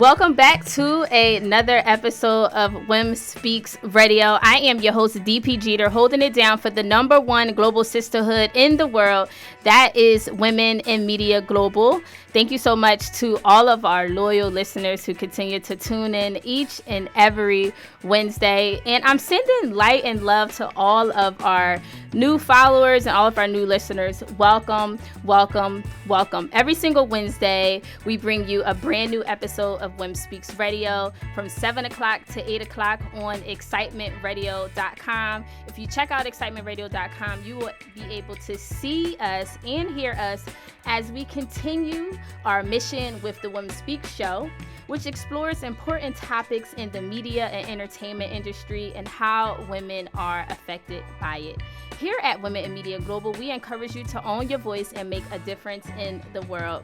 Welcome back to another episode of WIM Speaks Radio. I am your host, DP Jeter, holding it down for the number one global sisterhood in the world. That is Women in Media Global. Thank you so much to all of our loyal listeners who continue to tune in each and every Wednesday. And I'm sending light and love to all of our new followers and all of our new listeners. Welcome, welcome, welcome. Every single Wednesday, we bring you a brand new episode of WIM Speaks Radio from 7 o'clock to 8 o'clock on excitementradio.com. If you check out excitementradio.com, you will be able to see us and hear us as we continue our mission with the WIM Speaks Show, which explores important topics in the media and entertainment industry and how women are affected by it. Here at Women in Media Global, we encourage you to own your voice and make a difference in the world.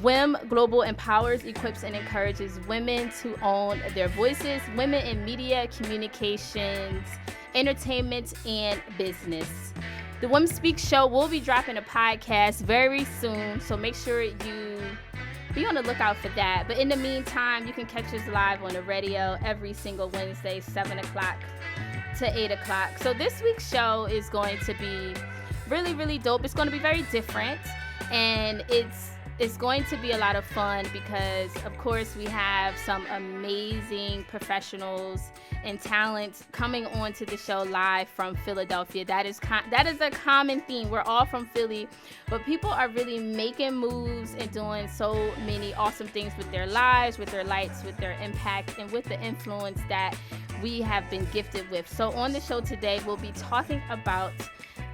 WIM Global empowers, equips, and encourages women to own their voices, women in media, communications, entertainment, and business. The WIM Speaks Show will be dropping a podcast very soon, so make sure you be on the lookout for that. But in the meantime, you can catch us live on the radio every single Wednesday, 7 o'clock to 8 o'clock. So this week's show is going to be really, really dope. It's going to be very different, and it's going to be a lot of fun because, of course, we have some amazing professionals and talent coming onto the show live from Philadelphia. That is a common theme. We're all from Philly, but people are really making moves and doing so many awesome things with their lives, with their lights, with their impact, and with the influence that we have been gifted with. So on the show today, we'll be talking about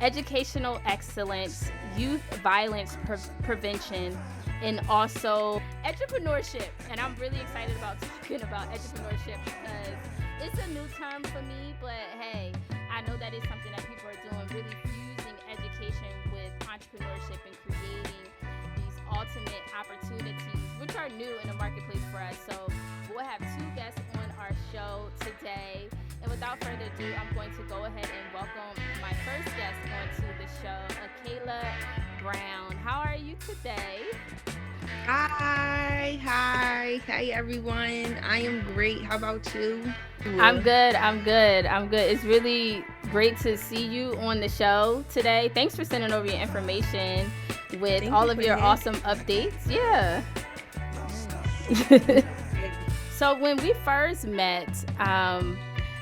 educational excellence, youth violence prevention, and also entrepreneurship. And I'm really excited about talking about entrepreneurship because it's a new term for me, but hey, I know that it's something that people are doing, really fusing education with entrepreneurship and creating these ultimate opportunities, which are new in the marketplace for us. So we'll have two guests on our show today. And without further ado, I'm going to go ahead and welcome my first guest onto the show, Akayla Brown. How are you today? Hi everyone. I am great. How about you? I'm good. It's really great to see you on the show today. Thanks for sending over your information with all of your awesome updates. Yeah. So when we first met,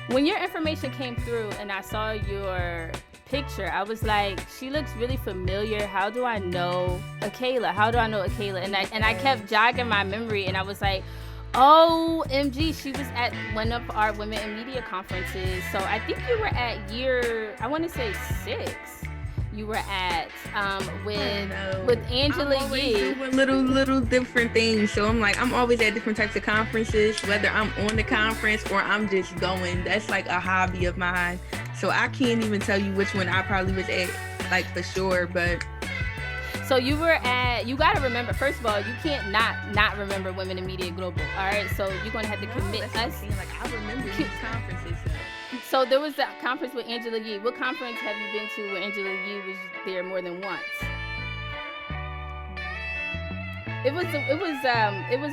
when your information came through and I saw your picture, I was like, she looks really familiar. How do I know Akayla? And I kept jogging my memory, and I was like, oh, MG, she was at one of our Women in Media conferences. So I think you were at year, I want to say 6. You were at with Angela Yee. I'm always doing little different things. So I'm always at different types of conferences, whether I'm on the conference or I'm just going. That's like a hobby of mine. So I can't even tell you which one I probably was at, like, for sure. But so you were at, you got to remember, first of all, you can't not remember Women in Media Global. All right. So you're going to have to commit us. Like, I remember these conferences. So there was that conference with Angela Yee. What conference have you been to where Angela Yee was there more than once? It was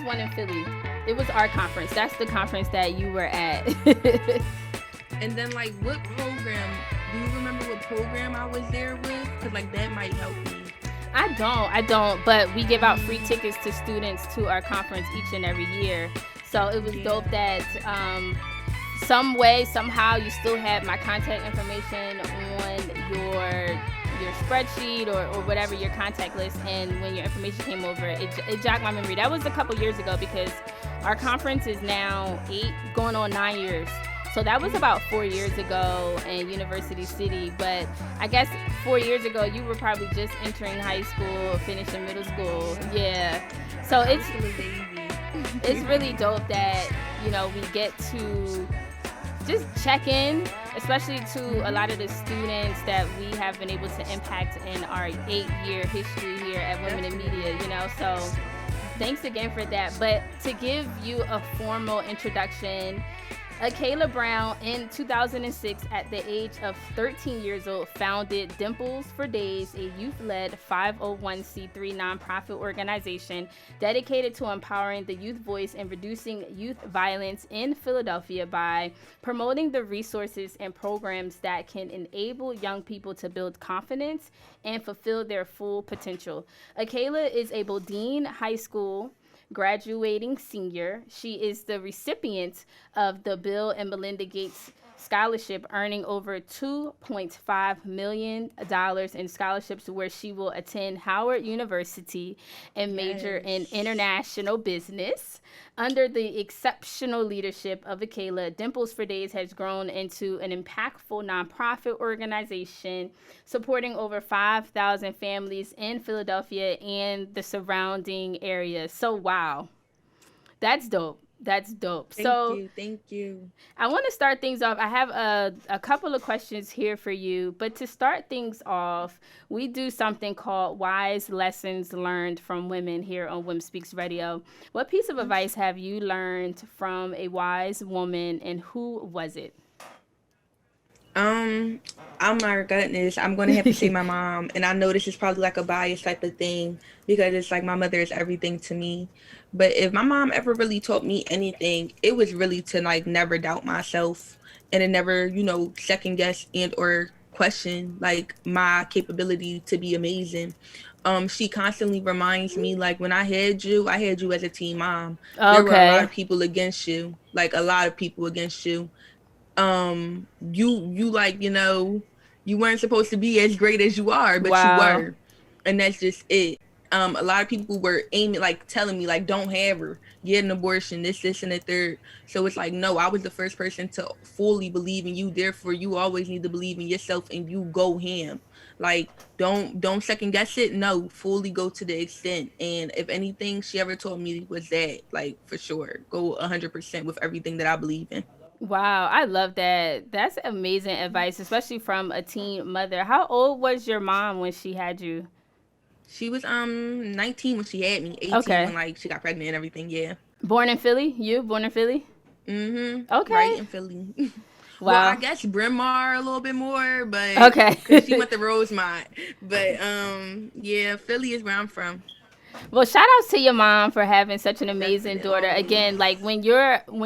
one in Philly. It was our conference. That's the conference that you were at. And then, like, what program? Do you remember what program I was there with? Because, like, that might help me. I don't. But we give out free tickets to students to our conference each and every year. So it was dope that some way, somehow, you still had my contact information on your spreadsheet or whatever, your contact list. And when your information came over, it jogged my memory. That was a couple years ago because our conference is now 8, going on 9 years. So that was about 4 years ago in University City. But I guess 4 years ago, you were probably just entering high school, finishing middle school. Yeah. So it's really dope that, you know, we get to just check in, especially to a lot of the students that we have been able to impact in our 8-year history here at Women in Media, you know. So thanks again for that. But to give you a formal introduction, Akayla Brown, in 2006, at the age of 13 years old, founded Dimplez for Days, a youth-led 501c3 nonprofit organization dedicated to empowering the youth voice and reducing youth violence in Philadelphia by promoting the resources and programs that can enable young people to build confidence and fulfill their full potential. Akayla is a Bodine High School graduating senior. She is the recipient of the Bill and Melinda Gates Scholarship, earning over $2.5 million in scholarships, where she will attend Howard University and major in international business. Under the exceptional leadership of Akayla, Dimplez for Days has grown into an impactful nonprofit organization supporting over 5,000 families in Philadelphia and the surrounding areas. So, wow, that's dope. That's dope. Thank you. I want to start things off. I have a couple of questions here for you, but to start things off, we do something called Wise Lessons Learned from Women here on WIM Speaks Radio. What piece of advice have you learned from a wise woman, and who was it? Oh my goodness, I'm gonna have to say my mom, and I know this is probably like a bias type of thing because it's like my mother is everything to me. But if my mom ever really taught me anything, it was really to like never doubt myself and to never, second guess and or question like my capability to be amazing. She constantly reminds me like when I had you as a teen mom. There were a lot Okay. of people against you, like a lot of people against you. You like, you weren't supposed to be as great as you are, but you Wow. were, and that's just it. A lot of people were aiming, like telling me like don't have her, get an abortion, this and the third. So it's like, no, I was the first person to fully believe in you, therefore you always need to believe in yourself and you go ham. Like don't second guess it, no, fully go to the extent. And if anything she ever told me was that, like, for sure, go 100% with everything that I believe in. Wow, I love that. That's amazing advice, especially from a teen mother. How old was your mom when she had you? She was 19 when she had me, 18 when Okay. like she got pregnant and everything. Yeah. Born in Philly? You born in Philly? Right Okay. in Philly. Well, I Wow. guess Bryn Mawr a little bit more, but because she Okay. went to Rosemont. But yeah, Philly is where I'm from. Well, shout outs to your mom for having such an amazing Definitely daughter. Again, always. like when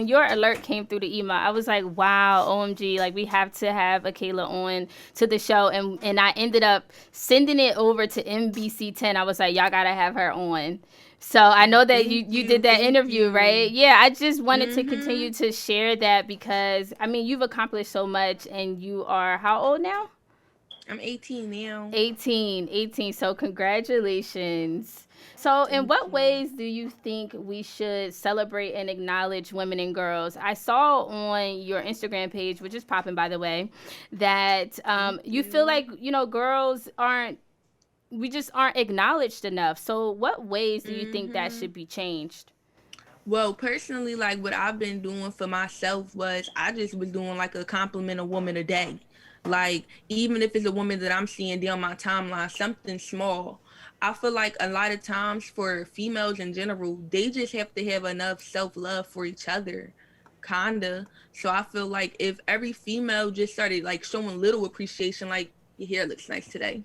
your alert came through the email, I was like, wow, OMG, like we have to have Akayla on to the show, and I ended up sending it over to NBC 10. I was like, y'all gotta have her on. So I know that you did that Thank interview, right? you. Yeah, I just wanted to Mm-hmm. continue to share that because I mean you've accomplished so much, and you are how old now? I'm 18 now. 18. So congratulations. So in Thank what you. ways do you think we should celebrate and acknowledge women and girls? I saw on your Instagram page, which is popping by the way, that Thank you feel you. like, girls aren't, we just aren't acknowledged enough. So what ways do you think that Mm-hmm. should be changed? Well, personally, like what I've been doing for myself was I just was doing like a compliment a woman a day. Like, even if it's a woman that I'm seeing down my timeline, something small. I feel like a lot of times for females in general, they just have to have enough self love for each other. Kinda. So I feel like if every female just started like showing little appreciation, like your hair looks nice today.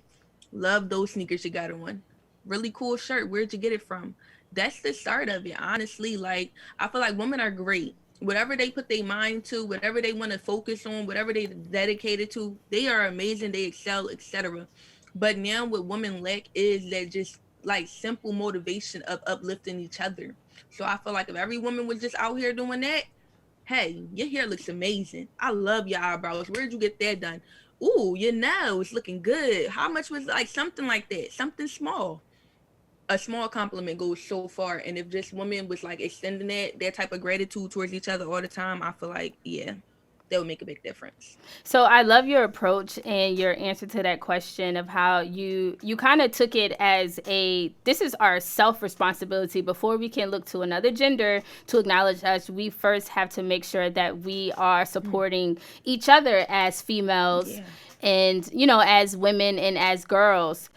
Love those sneakers you got on. Really cool shirt. Where'd you get it from? That's the start of it, honestly. Like, I feel like women are great. Whatever they put their mind to, whatever they want to focus on, whatever they dedicated to, they are amazing, they excel, etc. But now what women lack is that just like simple motivation of uplifting each other. So I feel like if every woman was just out here doing that, hey, your hair looks amazing. I love your eyebrows. Where'd you get that done? Ooh, your nails looking good. How much was, like, something like that? Something small. A small compliment goes so far. And if just women was like extending that type of gratitude towards each other all the time, I feel like, yeah, that would make a big difference. So I love your approach and your answer to that question of how you kind of took it as a this is our self responsibility before we can look to another gender to acknowledge us. We first have to make sure that we are supporting each other as females Yeah. and as women and as girls.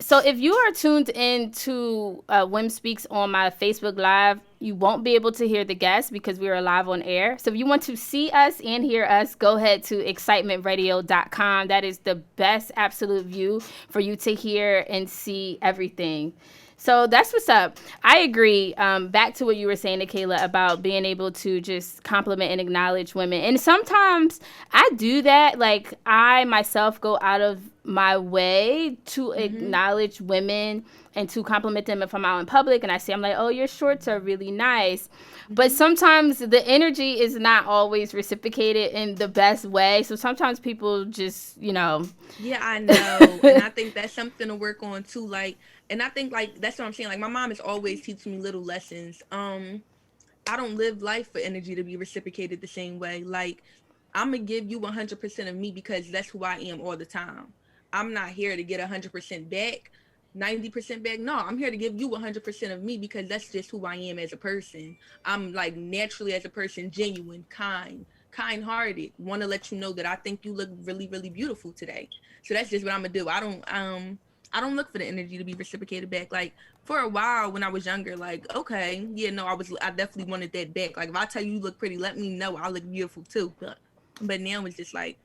So if you are tuned in to WIM Speaks on my Facebook Live, you won't be able to hear the guests because we are live on air. So if you want to see us and hear us, go ahead to excitementradio.com. That is the best absolute view for you to hear and see everything. So that's what's up. I agree. Back to what you were saying, Akayla, about being able to just compliment and acknowledge women. And sometimes I do that. Like, I myself go out of my way to acknowledge women and to compliment them if I'm out in public and I say, I'm like, oh, your shorts are really nice. But sometimes the energy is not always reciprocated in the best way. So sometimes people just, Yeah, I know. And I think that's something to work on too. Like, and I think like that's what I'm saying. Like my mom is always teaching me little lessons. I don't live life for energy to be reciprocated the same way. Like I'm gonna give you 100% of me because that's who I am all the time. I'm not here to get 100% back, 90% back. No, I'm here to give you 100% of me because that's just who I am as a person. I'm like naturally as a person, genuine, kind-hearted. Want to let you know that I think you look really, really beautiful today. So that's just what I'm gonna do. I don't look for the energy to be reciprocated back. Like for a while when I was younger, like, okay, yeah, no, I definitely wanted that back. Like if I tell you look pretty, let me know I look beautiful too. But now it's just like,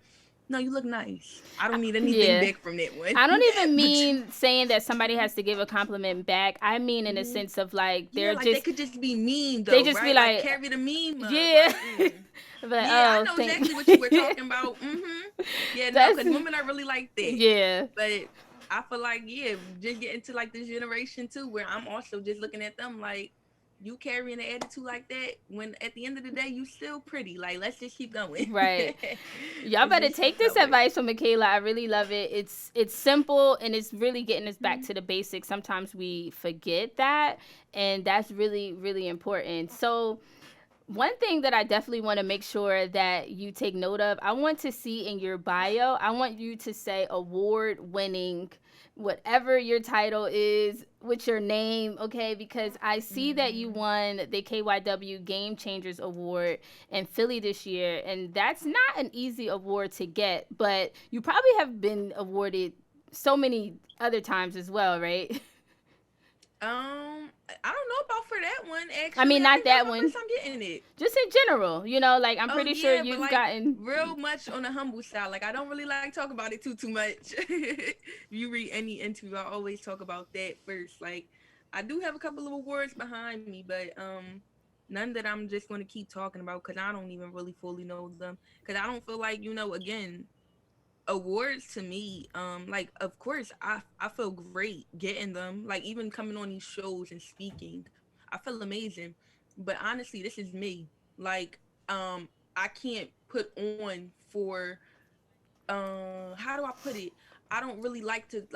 no, you look nice. I don't need anything back from that one. I don't even mean saying that somebody has to give a compliment back. I mean in a sense of like they're like just they could just be mean though. They just right? be like carry the meme. Yeah. But I know exactly what you were talking about. Yeah, no, because women are really like that. Yeah. But I feel like just get into like this generation too, where I'm also just looking at them like, you carrying an attitude like that when at the end of the day you still pretty. Like let's just keep going. Right. Y'all better take this advice from Akayla. I really love it. It's simple and it's really getting us back to the basics. Sometimes we forget that, and that's really, really important. So one thing that I definitely want to make sure that you take note of, I want to see in your bio, I want you to say award-winning, whatever your title is, with your name, okay? Because I see that you won the KYW Game Changers Award in Philly this year, and that's not an easy award to get, but you probably have been awarded so many other times as well, right? I don't know about for that one. Actually, I mean, not that one. I'm getting it. Just in general, like I'm pretty sure you've gotten real much on the humble side. Like I don't really like talk about it too much. You read any interview, I always talk about that first. Like I do have a couple of awards behind me, but none that I'm just going to keep talking about because I don't even really fully know them. Because I don't feel like again. Awards to me, like of course I feel great getting them, like even coming on these shows and speaking, I feel amazing. But honestly, this is me. Like I can't put on for how do I put it? I don't really like to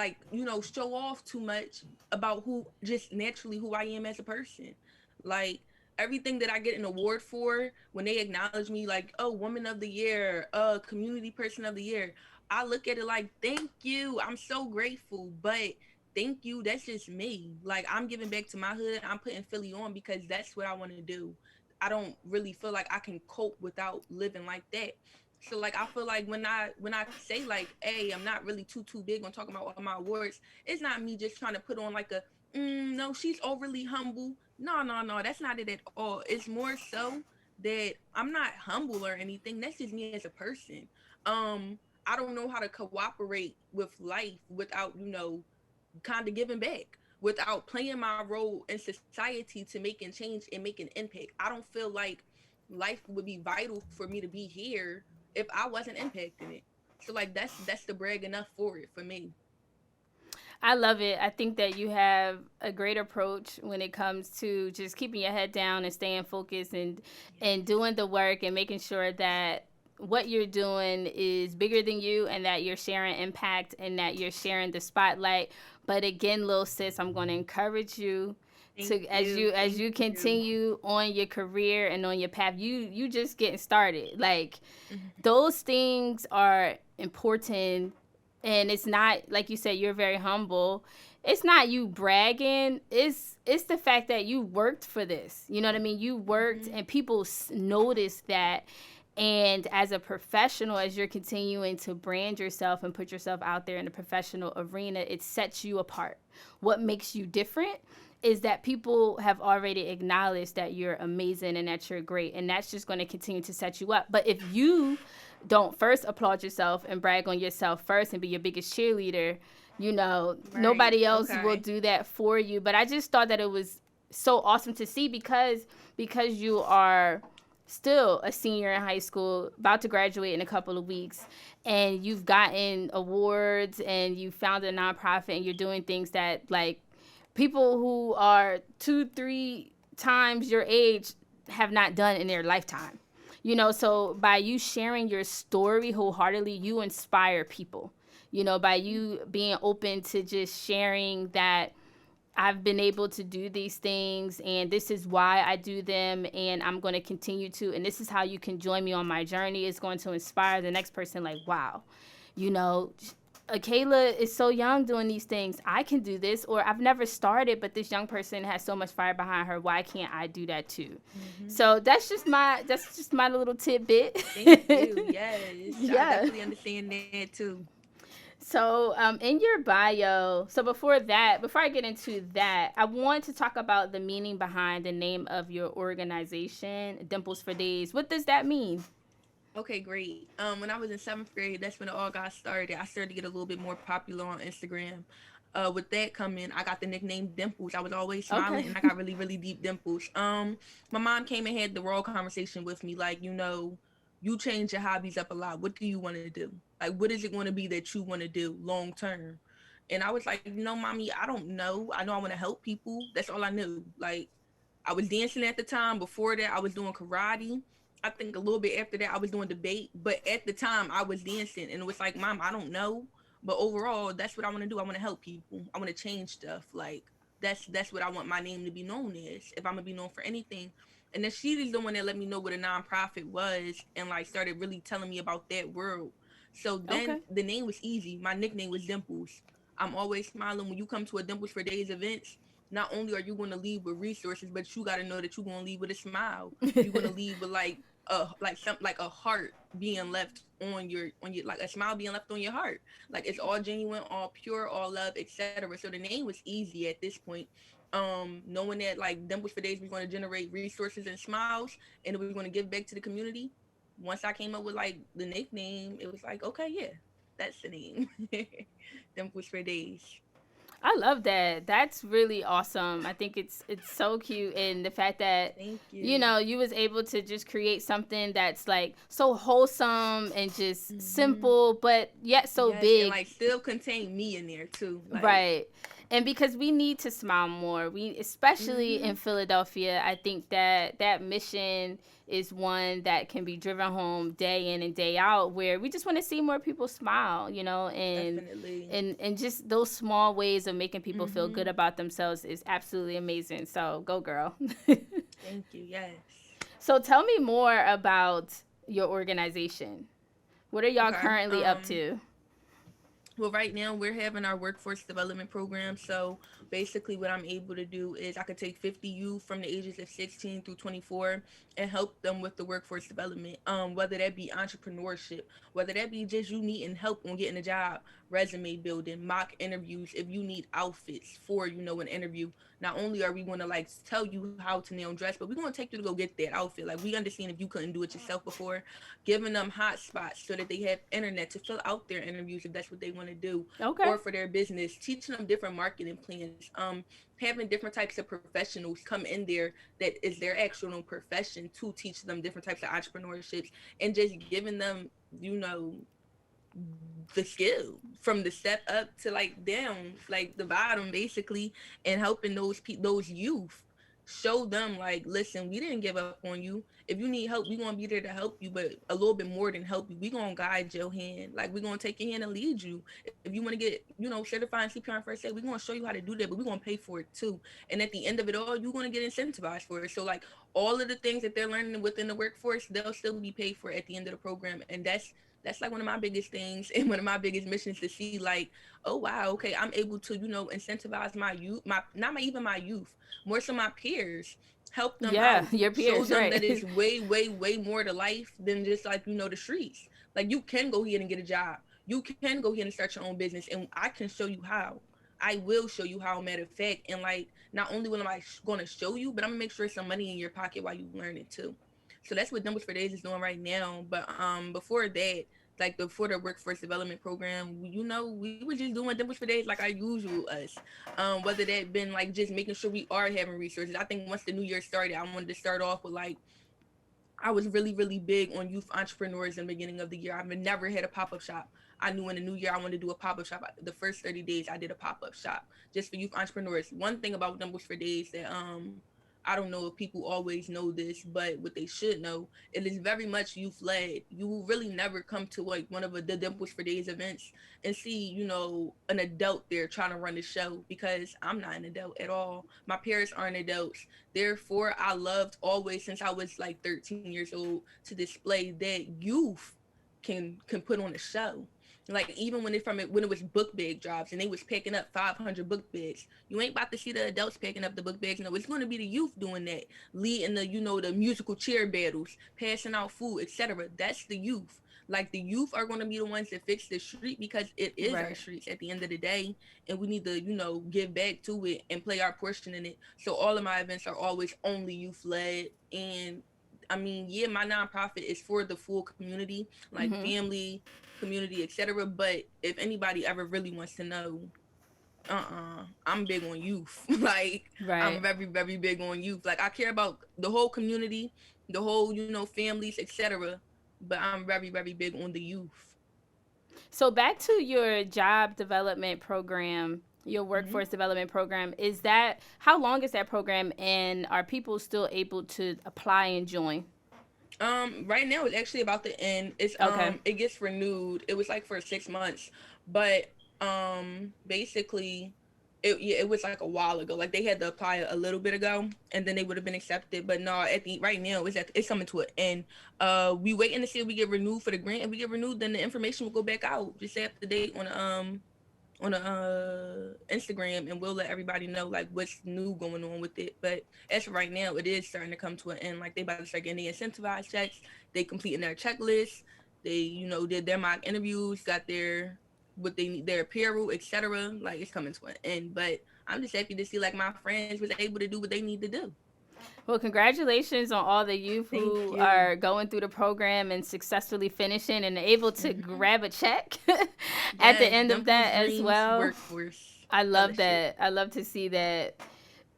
show off too much about who just naturally who I am as a person. Like everything that I get an award for, when they acknowledge me like, oh, woman of the year, community person of the year, I look at it like, thank you. I'm so grateful. But thank you. That's just me. Like I'm giving back to my hood. I'm putting Philly on because that's what I want to do. I don't really feel like I can cope without living like that. So like I feel like when I say like, hey, I'm not really too big on talking about all my awards, it's not me just trying to put on like a no, she's overly humble. No, that's not it at all. It's more so that I'm not humble or anything. That's just me as a person. I don't know how to cooperate with life without, kind of giving back, without playing my role in society to making change and making impact. I don't feel like life would be vital for me to be here if I wasn't impacting it. So like that's the brag enough for it for me. I love it. I think that you have a great approach when it comes to just keeping your head down and staying focused and doing the work and making sure that what you're doing is bigger than you and that you're sharing impact and that you're sharing the spotlight. But again, little sis, I'm going to encourage you to as you continue on your career and on your path. You just getting started. Like those things are important. And it's not, like you said, you're very humble. It's not you bragging. It's the fact that you worked for this. You know what I mean? You worked and people noticed that. And as a professional, as you're continuing to brand yourself and put yourself out there in the professional arena, it sets you apart. What makes you different is that people have already acknowledged that you're amazing and that you're great. And that's just going to continue to set you up. But if you don't first applaud yourself and brag on yourself first and be your biggest cheerleader, you know, Right. nobody else Okay. will do that for you. But I just thought that it was so awesome to see because you are still a senior in high school, about to graduate in a couple of weeks, and you've gotten awards and you founded a nonprofit and you're doing things that like people who are 2-3 times your age have not done in their lifetime. You know, so by you sharing your story wholeheartedly, you inspire people. You know, by you being open to just sharing that I've been able to do these things and this is why I do them and I'm going to continue to, and this is how you can join me on my journey. It's going to inspire the next person like, wow, you know, Akayla is so young doing these things. I can do this, or I've never started, but this young person has so much fire behind her. Why can't I do that too? So that's just my little tidbit. Thank you. Yes. I Yeah. definitely understand that too. So, in your bio, so before I get into that, I want to talk about the meaning behind the name of your organization, Dimples for Days. What does that mean? Okay, great. When I was in seventh grade, that's when it all got started. I started to get a little bit more popular on Instagram. With that coming, I got the nickname Dimples. I was always smiling, Okay. and I got really, really deep dimples. My mom came and had the raw conversation with me, like, you know, you change your hobbies up a lot. What do you want to do? Like, what is it going to be that you want to do long term? And I was like, you know, mommy, I don't know. I know I want to help people. That's all I knew. Like, I was dancing at the time. Before that, I was doing karate. I think a little bit after that, I was doing debate. But at the time, I was dancing, and it was like, Mom, I don't know, but overall, that's what I want to do. I want to help people. I want to change stuff. Like that's what I want my name to be known as. If I'm gonna be known for anything. And then she was the one that let me know what a nonprofit was, and like started really telling me about that world. So then Okay. the name was easy. My nickname was Dimples. I'm always smiling when you come to a Dimples for Days events. Not only are you going to leave with resources, but you got to know that you're going to leave with a smile. You're going to leave with like a heart being left on your like a smile being left on your heart. Like it's all genuine, all pure, all love, etc. So the name was easy at this point. Knowing that like Dimples for Days was going to generate resources and smiles, and it was going to give back to the community. Once I came up with like the nickname, it was like, okay, yeah, that's the name. Dimples for Days. I love that. That's really awesome. I think it's so cute, and the fact that Thank you you. know you was able to just create something that's like so wholesome and just Hmm. simple, but yet so Yes, and big. like still contain me in there too. Like, Right. And because we need to smile more, we especially in hmm, Philadelphia, I think that that mission is one that can be driven home day in and day out where we just want to see more people smile, you know, and definitely. and just those small ways of making people feel good Hmm. about themselves is absolutely amazing. So, go girl. Thank you. Yes. So, tell me more about your organization. What are y'all Okay. currently up to? Well, right now we're having our workforce development program. So basically, what I'm able to do is I could take 50 youth from the ages of 16 through 24 and help them with the workforce development. Whether that be entrepreneurship, whether that be just you needing help on getting a job, resume building, mock interviews. If you need outfits for an interview, not only are we going to like tell you how to nail dress, but we're going to take you to go get that outfit. Like we understand if you couldn't do it yourself before, giving them hot spots so that they have internet to fill out their interviews if that's what they want to do, Okay. or for their business, teaching them different marketing plans, having different types of professionals come in there that is their actual profession to teach them different types of entrepreneurships, and just giving them, you know, the skill from the step up to like down, like the bottom basically, and helping those youth show them like, listen, we didn't give up on you. If you need help, we gonna be there to help you, but a little bit more than help you. We gonna guide your hand, like we gonna take your hand and lead you. If you want to get certified in CPR and first aid, we gonna show you how to do that, but we gonna pay for it too. And at the end of it all, you gonna get incentivized for it. So like all of the things that they're learning within the workforce, they'll still be paid for at the end of the program. And that's like one of my biggest things and one of my biggest missions, to see like, oh wow, okay, I'm able to incentivize my youth, my not my even my youth, more so my peers, Help them Yeah, out, your show peers, them that right? it's way, way, way more to life than just like, the streets. Like you can go ahead and get a job. You can go ahead and start your own business, and I can show you how. I will show you how, matter of fact. And like, not only will I going to show you, but I'm gonna make sure some money in your pocket while you learn it too. So that's what Dimplez for Days is doing right now. But before that, like before the workforce development program, we were just doing Dimplez for Days like our usual us. Whether that been like just making sure we are having resources. I think once the new year started, I wanted to start off with like, I was really, really big on youth entrepreneurs in the beginning of the year. I've never had a pop-up shop. I knew in the new year I wanted to do a pop-up shop. The first 30 days I did a pop-up shop just for youth entrepreneurs. One thing about Dimplez for Days that I don't know if people always know this, but what they should know, it is very much youth led. You will really never come to like one of the Dimplez for Days events and see, an adult there trying to run the show, because I'm not an adult at all. My parents aren't adults. Therefore, I loved always since I was like 13 years old to display that youth can put on a show. Like even when it was book bag drops and they was picking up 500 book bags, you ain't about to see the adults picking up the book bags. No, it's going to be the youth doing that, leading the musical chair battles, passing out food, etc. That's the youth. Like the youth are going to be the ones that fix the street, because it is our Right. streets at the end of the day, and we need to give back to it and play our portion in it. So all of my events are always only youth led. And I mean, yeah, my nonprofit is for the full community, like Mm-hmm. family, community, etc. But if anybody ever really wants to know, I'm big on youth. Like I'm Right. very, very big on youth. Like I care about the whole community, the whole families, etc. But I'm very, very big on the youth. So back to your job development program, your Mm-hmm. workforce development program, is that how long is that program, and are people still able to apply and join? Right now it's actually about to end. Okay. It gets renewed. It was like for 6 months, but basically, it was like a while ago. Like they had to apply a little bit ago, and then they would have been accepted. But no, at the right now it's coming to an end. We waiting to see if we get renewed for the grant. If we get renewed, then the information will go back out. Just stay up to date on Instagram, and we'll let everybody know like what's new going on with it. But as for right now, it is starting to come to an end. Like they about to start getting their incentivized checks, they completing their checklist, they did their mock interviews, got their what they need, their apparel, etc. Like it's coming to an end. But I'm just happy to see like my friends was able to do what they need to do. Well, congratulations on all the youth Thank who you. are going through the program and successfully finishing and able to Mm-hmm. grab a check at the Yes, end of that Dimplez as Dreams well. Workforce I love Fellowship. that. I love to see that.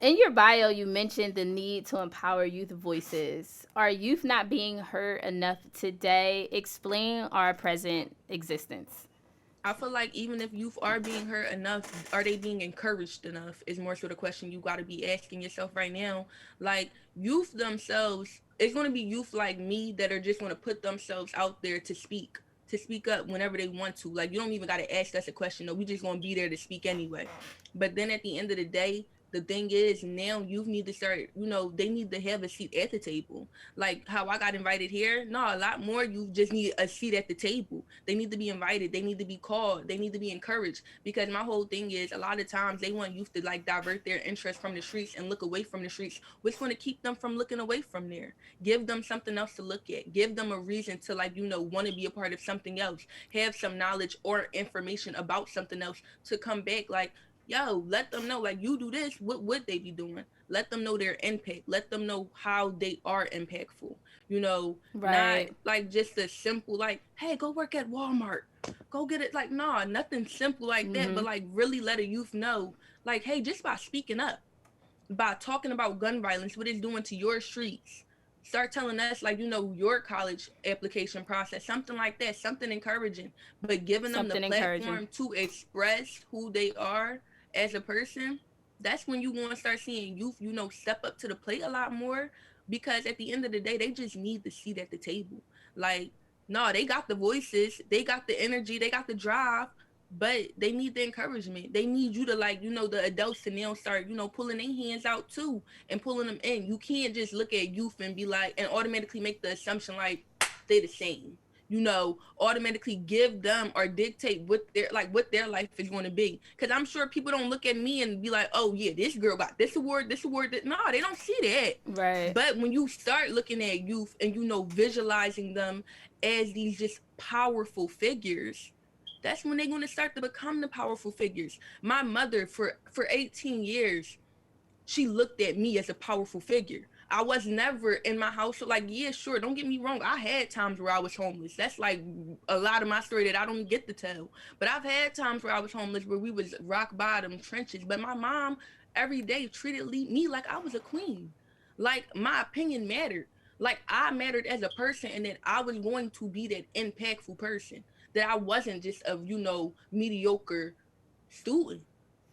In your bio, you mentioned the need to empower youth voices. Are youth not being heard enough today? Explain our present existence. I feel like even if youth are being heard enough, are they being encouraged enough? Is more so the question you got to be asking yourself right now. Like youth themselves, it's going to be youth like me that are just going to put themselves out there to speak up whenever they want to. Like you don't even got to ask us a question. No, we just going to be there to speak anyway. But then at the end of the day, the thing is now youth need to start. They need to have a seat at the table. Like how I got invited here. No, a lot more youth just need a seat at the table. They need to be invited. They need to be called. They need to be encouraged. Because my whole thing is a lot of times they want youth to like divert their interest from the streets and look away from the streets. What's going to keep them from looking away from there? Give them something else to look at. Give them a reason to like, want to be a part of something else. Have some knowledge or information about something else to come back. Like, yo, let them know like you do this, what would they be doing? Let them know their impact. Let them know how they are impactful. Not Right. like just a simple like, hey, go work at Walmart, go get it. Like, nah, nothing simple like that. Mm-hmm. But like, really let a youth know, like, hey, just by speaking up, by talking about gun violence, what it's doing to your streets. Start telling us, like, your college application process, something like that, something encouraging, but giving them the Something encouraging. platform to express who they are as a person. That's when you want to start seeing youth, step up to the plate a lot more, because at the end of the day, they just need the seat at the table. Like, no, they got the voices, they got the energy, they got the drive, but they need the encouragement. They need you to like, the adults to now start, pulling their hands out too and pulling them in. You can't just look at youth and be like, and automatically make the assumption like they the same. automatically give them or dictate what their life is going to be. Because I'm sure people don't look at me and be like, oh yeah, this girl got this award, no, they don't see that. Right. But when you start looking at youth and visualizing them as these just powerful figures, that's when they're going to start to become the powerful figures. My mother, for 18 years, she looked at me as a powerful figure. I was never in my house. Like, yeah, sure, don't get me wrong. I had times where I was homeless. That's like a lot of my story that I don't get to tell. But I've had times where I was homeless, where we was rock bottom trenches. But my mom every day treated me like I was a queen. Like, my opinion mattered. Like, I mattered as a person, and that I was going to be that impactful person. That I wasn't just a, mediocre student.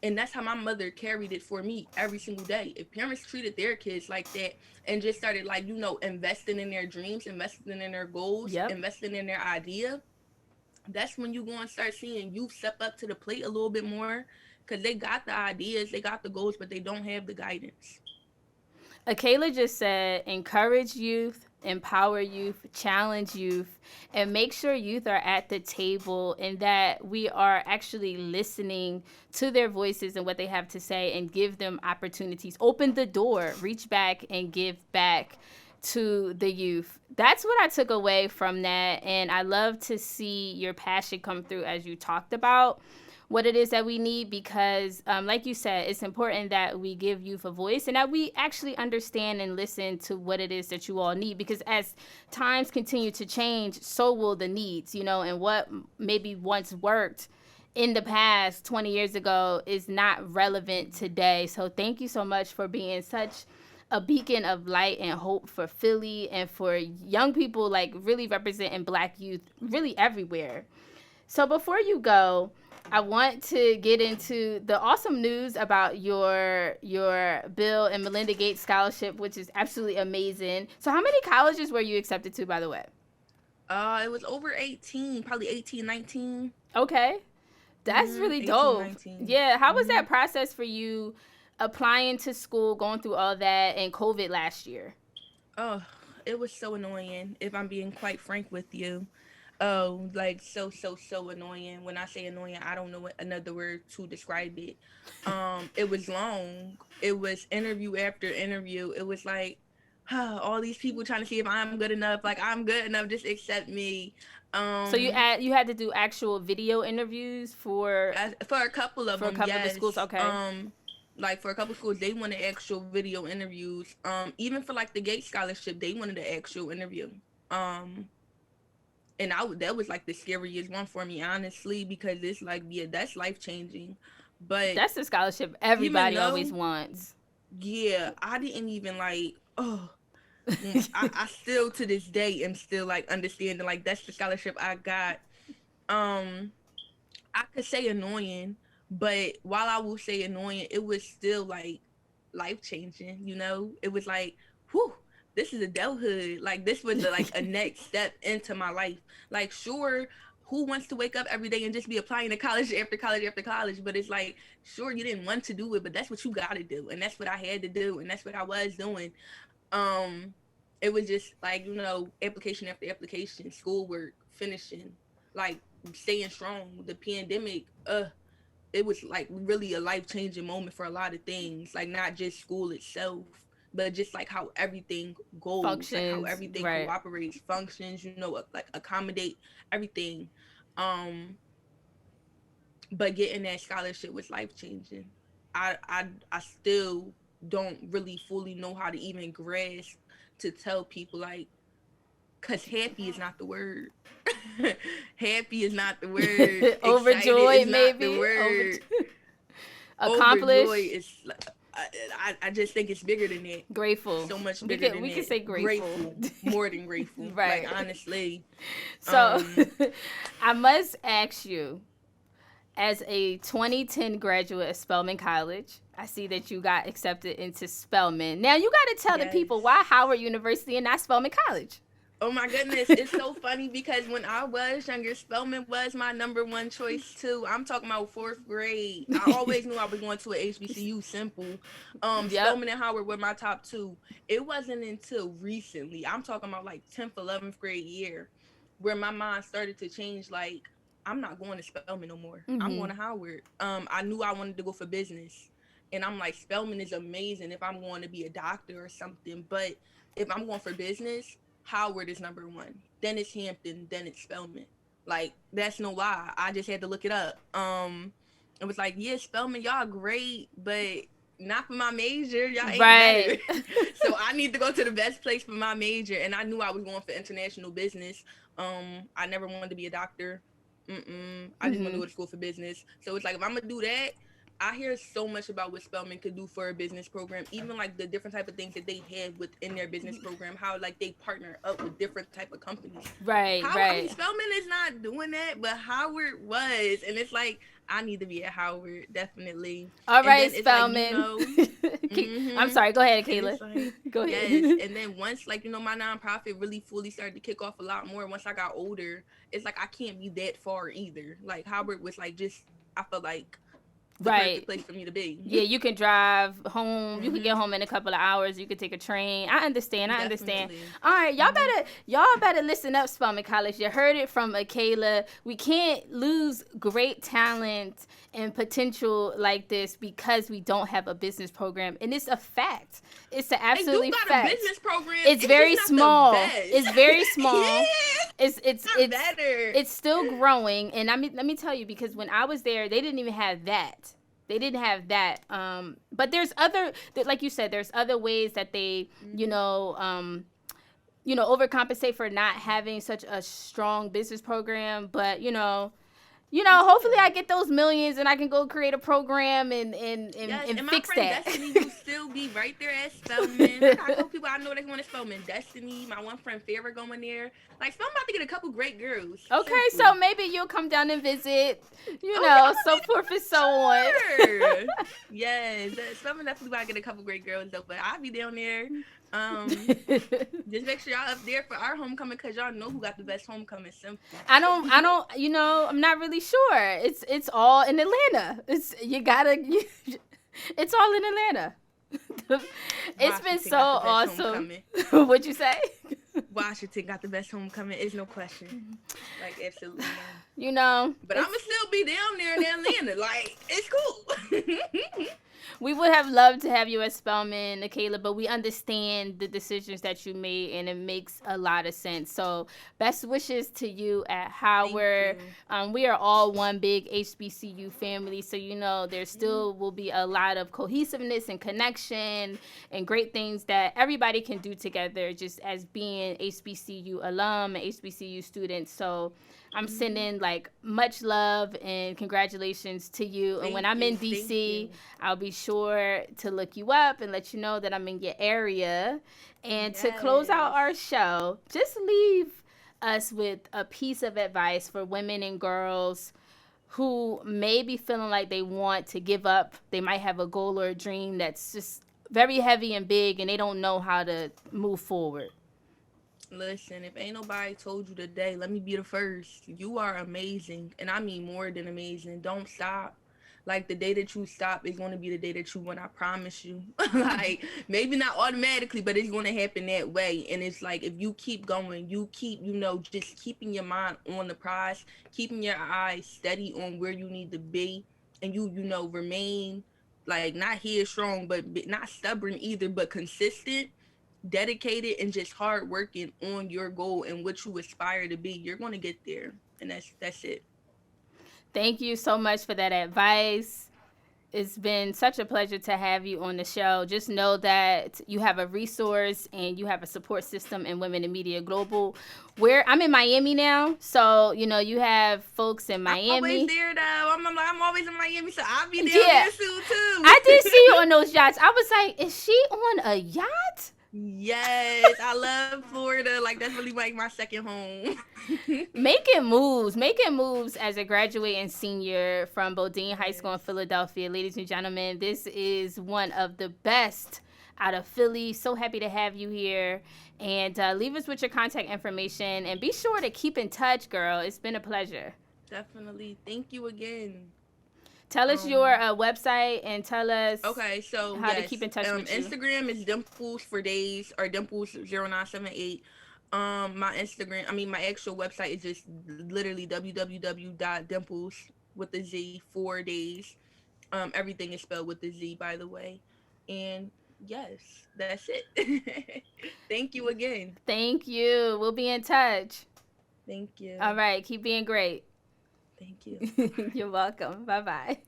And that's how my mother carried it for me every single day. If parents treated their kids like that and just started, like, investing in their dreams, investing in their goals, Yep. investing in their idea, that's when you're going to start seeing youth step up to the plate a little bit more, because they got the ideas, they got the goals, but they don't have the guidance. Akayla just said, encourage youth, empower youth, challenge youth, and make sure youth are at the table and that we are actually listening to their voices and what they have to say and give them opportunities. Open the door, reach back and give back to the youth. That's what I took away from that. And I love to see your passion come through as you talked about what it is that we need, because like you said, it's important that we give youth a voice and that we actually understand and listen to what it is that you all need, because as times continue to change, so will the needs, and what maybe once worked in the past 20 years ago is not relevant today. So thank you so much for being such a beacon of light and hope for Philly and for young people, like really representing Black youth really everywhere. So before you go, I want to get into the awesome news about your Bill and Melinda Gates scholarship, which is absolutely amazing. So how many colleges were you accepted to, by the way? It was over 18, probably 18, 19. Okay. That's really 18, dope. 19. Yeah. How was that process for you applying to school, going through all that, and COVID last year? Oh, it was so annoying, if I'm being quite frank with you. Oh, like, so annoying. When I say annoying, I don't know what another word to describe it. It was long. It was interview after interview. It was like, all these people trying to see if I'm good enough. Like, I'm good enough, just accept me. So you had to do actual video interviews for a couple of for a them, couple of the yes. schools. Okay. Like, for a couple of schools, they wanted actual video interviews. Even for like the Gates scholarship, they wanted an actual interview. And that was like the scariest one for me, honestly, because it's like, yeah, that's life changing. But that's the scholarship everybody always wants. Yeah, I didn't even like. Oh, I still to this day am still like understanding, like, that's the scholarship I got. I could say annoying, but while I will say annoying, it was still like life changing. It was like, whew, this is adulthood. Like, this was like a next step into my life. Like, sure, who wants to wake up every day and just be applying to college after college after college? But it's like, sure, you didn't want to do it, but that's what you got to do, and that's what I had to do, and that's what I was doing. It was just like, application after application, schoolwork, finishing, like, staying strong. The pandemic, it was like really a life-changing moment for a lot of things, like not just school itself, but just like how everything goes, functions, like how everything right. cooperates, functions, like accommodate everything. But getting that scholarship was life-changing. I still don't really fully know how to even grasp to tell people, like, because happy is not the word. Happy is not the word. Overjoyed, is maybe. Not the word. Accomplished. Overjoyed is. I just think it's bigger than that. Grateful. So much bigger than that. We can say grateful. More than grateful. Right. Like, honestly. So, I must ask you, as a 2010 graduate of Spelman College, I see that you got accepted into Spelman. Now, you got to tell the people why Howard University and not Spelman College. Oh my goodness, it's so funny because when I was younger, Spelman was my number one choice too. I'm talking about 4th grade. I always knew I was going to an HBCU, simple. Spelman and Howard were my top two. It wasn't until recently, I'm talking about like 10th, 11th grade year, where my mind started to change. Like, I'm not going to Spelman no more. I'm going to Howard. I knew I wanted to go for business, and I'm like, Spelman is amazing if I'm going to be a doctor or something. But if I'm going for business, Howard is number one. Then it's Hampton. Then it's Spelman. Like, that's no lie. I just had to look it up. It was like, yeah, Spelman, y'all great, but not for my major. Y'all ain't right. better. So I need to go to the best place for my major. And I knew I was going for international business. I never wanted to be a doctor. I just want to go to school for business. So it's like, if I'm gonna do that, I hear so much about what Spelman could do for a business program, even like the different type of things that they have within their business program, how like they partner up with different type of companies. Right. I mean, Spelman is not doing that, but Howard was, and it's like, I need to be at Howard, definitely. All right, Spelman. Like, I'm sorry. Go ahead, Akayla. Like, go ahead. Yes, and then once, like, my nonprofit really fully started to kick off a lot more. Once I got older, it's like I can't be that far either. Like, Howard was like, just, I felt like the perfect place for me to be. Yeah, you can drive home. You can get home in a couple of hours. You can take a train. I understand. All right, y'all better listen up, Spelman College. You heard it from Akayla. We can't lose great talent and potential like this because we don't have a business program, and it's a fact. It's an absolutely fact. They do got a business program. It's very small. It's very small. Yeah. It's better. It's still growing, and let me tell you, because when I was there, they didn't even have that. They didn't have that. But there's other, like you said, there's other ways that they, overcompensate for not having such a strong business program. But hopefully I get those millions and I can go create a program and fix that. Destiny will still be right there at Spelman. I got a couple people I know that want to Spelman. Destiny, my one friend Farrah going there. Like, Spelman about to get a couple great girls. Okay, so maybe you'll come down and visit, so forth and so on. Yes, Spelman definitely about to get a couple great girls though, but I'll be down there. Just make sure y'all up there for our homecoming, because y'all know who got the best homecoming. Simple. I don't I'm not really sure. It's all in Atlanta. It's all in Atlanta. It's been so awesome. What'd you say? Washington got the best homecoming. It's no question. Like, absolutely not. But I'm gonna still be down there in Atlanta. Like, it's cool. We would have loved to have you at Spelman, Akayla, but we understand the decisions that you made, and it makes a lot of sense. So best wishes to you at Howard. We are all one big HBCU family, so there still will be a lot of cohesiveness and connection and great things that everybody can do together just as being HBCU alum and HBCU students. So I'm sending much love and congratulations to you. And when I'm in DC, I'll be sure to look you up and let you know that I'm in your area. And to close out our show, just leave us with a piece of advice for women and girls who may be feeling like they want to give up. They might have a goal or a dream that's just very heavy and big, and they don't know how to move forward. Listen, if ain't nobody told you today, let me be the first. You are amazing, and I mean more than amazing. Don't stop. Like, the day that you stop is going to be the day that you win, I promise you. Like, maybe not automatically, but it's going to happen that way. And it's like, if you keep going, you keep, just keeping your mind on the prize, keeping your eyes steady on where you need to be, and you remain, like, not headstrong, but not stubborn either, but consistent, dedicated, and just hard working on your goal and what you aspire to be. You're going to get there, and that's it. Thank you so much for that advice. It's been such a pleasure to have you on the show. Just know that you have a resource and you have a support system in Women in Media Global. Where I'm in Miami now, so you have folks in Miami. I'm always there though. I'm always in Miami, so I'll be there soon too. I did see you on those yachts. I was like, is she on a yacht? Yes, I love Florida. Like, that's really like my second home. Making moves as a graduating senior from Bodine High School in Philadelphia. Ladies and gentlemen, this is one of the best out of Philly. So happy to have you here. And leave us with your contact information. And be sure to keep in touch, girl. It's been a pleasure. Definitely. Thank you again. Tell us your website and tell us how to keep in touch with you. Instagram is Dimplez for days, or Dimplez0978. My Instagram, my actual website is just literally www.dimplez with the Z 4 days. Everything is spelled with the Z, by the way. And yes, that's it. Thank you again. Thank you. We'll be in touch. Thank you. All right. Keep being great. Thank you. You're welcome. Bye-bye.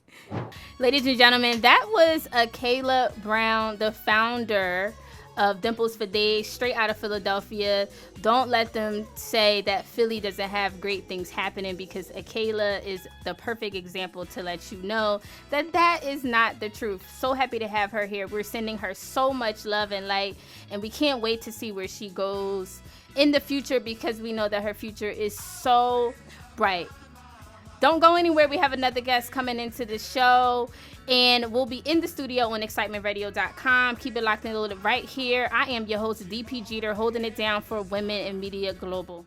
Ladies and gentlemen, that was Akayla Brown, the founder of Dimplez for Days, straight out of Philadelphia. Don't let them say that Philly doesn't have great things happening, because Akayla is the perfect example to let you know that that is not the truth. So happy to have her here. We're sending her so much love and light, and we can't wait to see where she goes in the future, because we know that her future is so bright. Don't go anywhere. We have another guest coming into the show, and we'll be in the studio on excitementradio.com. Keep it locked and loaded right here. I am your host, DP Jeter, holding it down for Women in Media Global.